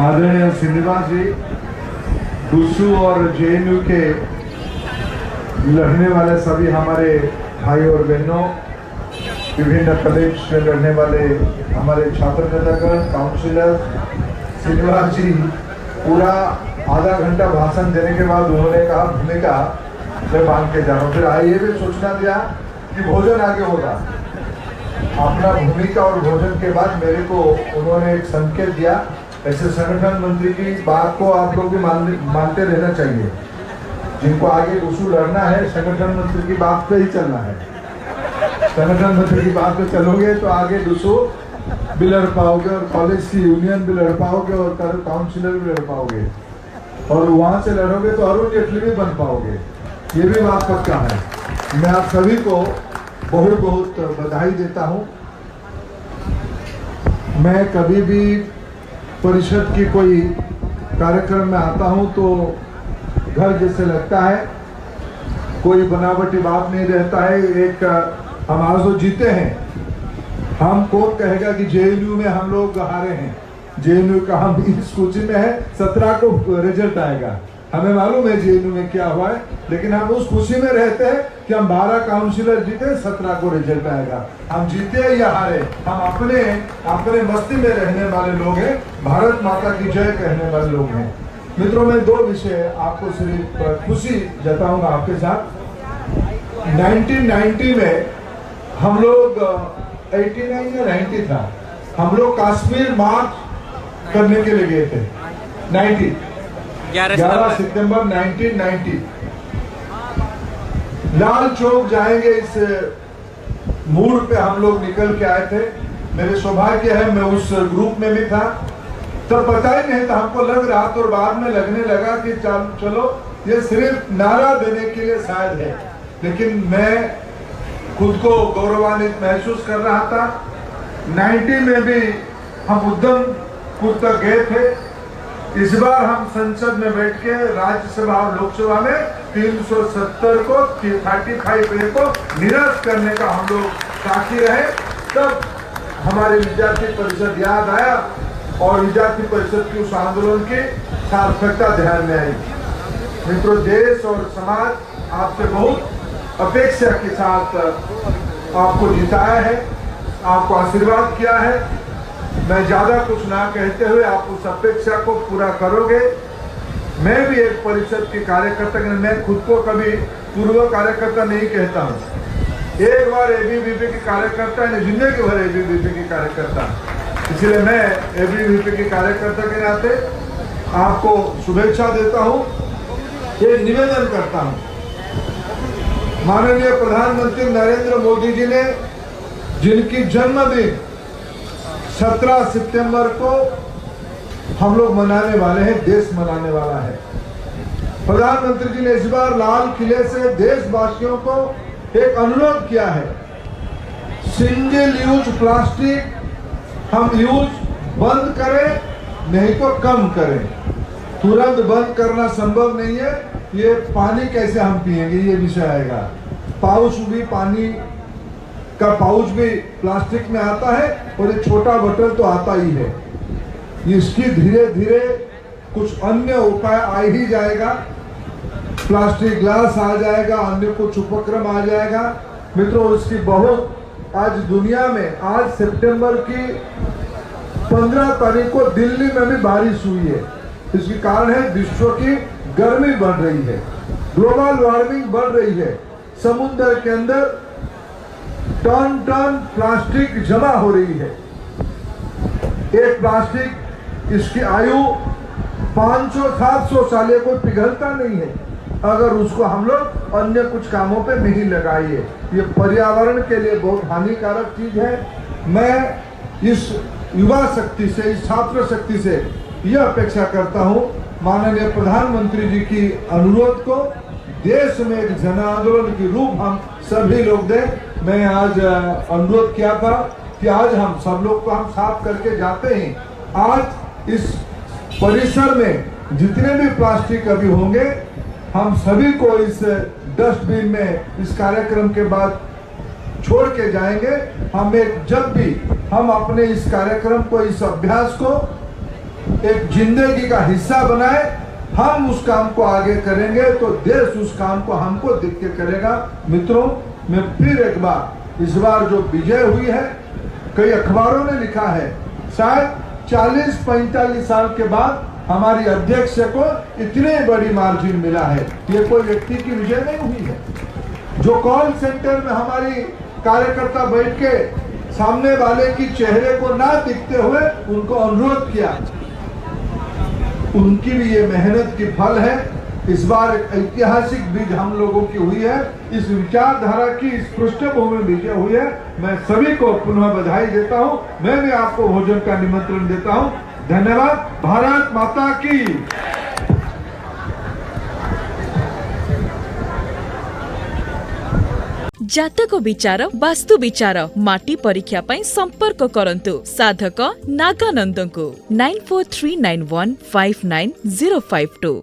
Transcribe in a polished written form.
आदरणीय श्रीनिवास जी, डूसू और जेएनयू के लड़ने वाले सभी हमारे भाई और बहनों, विभिन्न कॉलेज में लड़ने वाले हमारे छात्र नेतागण, काउंसिलर, श्रीनिवास जी पूरा आधा घंटा भाषण देने के बाद उन्होंने कहा भूमिका मैं बांध के जा रहा हूँ। फिर ये भी सूचना दिया कि भोजन आगे होगा। अपना भूमिका और भोजन के बाद मेरे को उन्होंने एक संकेत दिया, ऐसे संगठन मंत्री की बात को आप लोग भी मानते रहना चाहिए। जिनको आगे डूसू लड़ना है, संगठन मंत्री की बात पे ही चलना है। संगठन मंत्री की बात पे चलोगे तो आगे डूसू भी लड़ पाओगे और कॉलेज की यूनियन भी लड़ पाओगे और काउंसिलर भी लड़ पाओगे और वहां से लड़ोगे तो अरुण जेटली भी बन पाओगे। ये भी बात पक्का है। मैं आप सभी को बहुत बहुत बधाई देता हूं। मैं कभी भी परिषद की कोई कार्यक्रम में आता हूं तो घर जैसे लगता है, कोई बनावटी बात नहीं रहता है। एक हम आज तो जीते हैं, हम कौन कहेगा कि जेएनयू में हम लोग हारे हैं। जेएनयू का हम इस सूची में है, 17 को रिजल्ट आएगा। हमें मालूम है जेएनयू में क्या हुआ है, लेकिन हम उस खुशी में रहते हैं कि हम 12 काउंसिलर जीते, 17 को रिजल्ट आएगा। हम जीते या हारे, हम अपने मस्ती में रहने वाले लोग हैं, भारत माता की जय कहने वाले लोग हैं। मित्रों, मैं 2 विषय आपको सिर्फ खुशी जताऊंगा आपके साथ। 1990 में हम लोग 89 या 90 था, हम लोग कश्मीर मार्च करने के लिए गए थे। 11 सितंबर 1990 लाल चौक जाएंगे, इस मूड पे हम लोग निकल के आए थे। मेरे सौभाग्य है मैं उस ग्रुप में भी था। तब पता ही नहीं था, हमको लग रहा था और बाद में लगने लगा कि चलो ये सिर्फ नारा देने के लिए शायद है, लेकिन मैं खुद को गौरवान्वित महसूस कर रहा था। 90 में भी हम उधमपुर तक गए थे। इस बार हम संसद में बैठ के राज्यसभा और लोकसभा में 370 को 35A को निरस्त करने का हम लोग साक्षी रहे। तब हमारे विद्यार्थी परिषद याद आया और विद्यार्थी परिषद की उस आंदोलन की सार्थकता ध्यान में आई। मित्रों, देश और समाज आपसे बहुत अपेक्षा के साथ आपको जिताया है, आपको आशीर्वाद किया है। मैं ज्यादा कुछ ना कहते हुए आप उस अपेक्षा को पूरा करोगे। मैं भी एक परिषद के कार्यकर्ता, मैं खुद को कभी पूर्व कार्यकर्ता नहीं कहता हूँ। एक बार एबीवीपी के कार्यकर्ता है, जिंदगी भर एबीवीपी के कार्यकर्ता, इसलिए मैं एबीवीपी के कार्यकर्ता के नाते आपको शुभेच्छा देता हूँ। एक निवेदन करता हूँ, माननीय प्रधानमंत्री नरेंद्र मोदी जी ने जिनकी जन्मदिन 17 सितंबर को हम लोग मनाने वाले हैं, देश मनाने वाला है। प्रधानमंत्री जी ने इस बार लाल किले से देशवासियों को एक अनुरोध किया है, सिंगल यूज प्लास्टिक हम यूज बंद करें, नहीं तो कम करें। तुरंत बंद करना संभव नहीं है। ये पानी कैसे हम पिएंगे, ये विषय आएगा। पाउच भी, पानी का पाउच भी प्लास्टिक में आता है और ये छोटा बोतल तो आता ही है। इसकी धीरे धीरे कुछ अन्य उपाय आ ही जाएगा। प्लास्टिक ग्लास आ जाएगा, अन्य कुछ उपक्रम आ जाएगा। मित्रों, इसकी बहुत आज दुनिया में, आज सितंबर की 15 तारीख को दिल्ली में भी बारिश हुई है। इसके कारण है विश्व की गर्मी बढ़ रही है, ग्लोबल वार्मिंग बढ़ रही है। समुद्र के अंदर टन टन प्लास्टिक जमा हो रही है। एक प्लास्टिक, इसकी आयु 500-700 साल, कोई पिघलता नहीं है अगर उसको हम लोग अन्य कुछ कामों पे नहीं लगाइए। ये पर्यावरण के लिए बहुत हानिकारक चीज है। मैं इस युवा शक्ति से, इस छात्र शक्ति से यह अपेक्षा करता हूँ, माननीय प्रधानमंत्री जी की अनुरोध को देश में एक जन आंदोलन की रूप हम सभी लोग दें। मैं आज अनुरोध किया था कि आज हम सब लोग को हम साफ करके जाते हैं। आज इस परिसर में जितने भी प्लास्टिक अभी होंगे, हम सभी को इस डस्टबिन में इस कार्यक्रम के बाद छोड़ के जाएंगे। हमें जब भी हम अपने इस कार्यक्रम को, इस अभ्यास को एक जिंदगी का हिस्सा बनाए, हम उस काम को आगे करेंगे तो देश उस काम को हमको देख के करेगा। मित्रों, मैं फिर एक बार, इस बार जो विजय हुई है, कई अखबारों ने लिखा है शायद 40-45 साल के बाद हमारी अध्यक्ष को इतने बड़ी मार्जिन मिला है। ये कोई व्यक्ति की विजय नहीं हुई है। जो कॉल सेंटर में हमारी कार्यकर्ता बैठ के सामने वाले की चेहरे को ना दिखते हुए उनको अनुरोध किया, उनकी भी ये मेहनत की फल है। इस बार एक ऐतिहासिक विजय हम लोगों की हुई है। इस विचारधारा की इस पृष्ठभूमि में विजय हुई है। मैं सभी को पुनः बधाई देता हूं। मैं भी आपको भोजन का निमंत्रण देता हूं। धन्यवाद। भारत माता की। जातक विचार, वास्तु विचार, माटी परीक्षा पई संपर्क करंतु साधक नागानंद को 9439159052।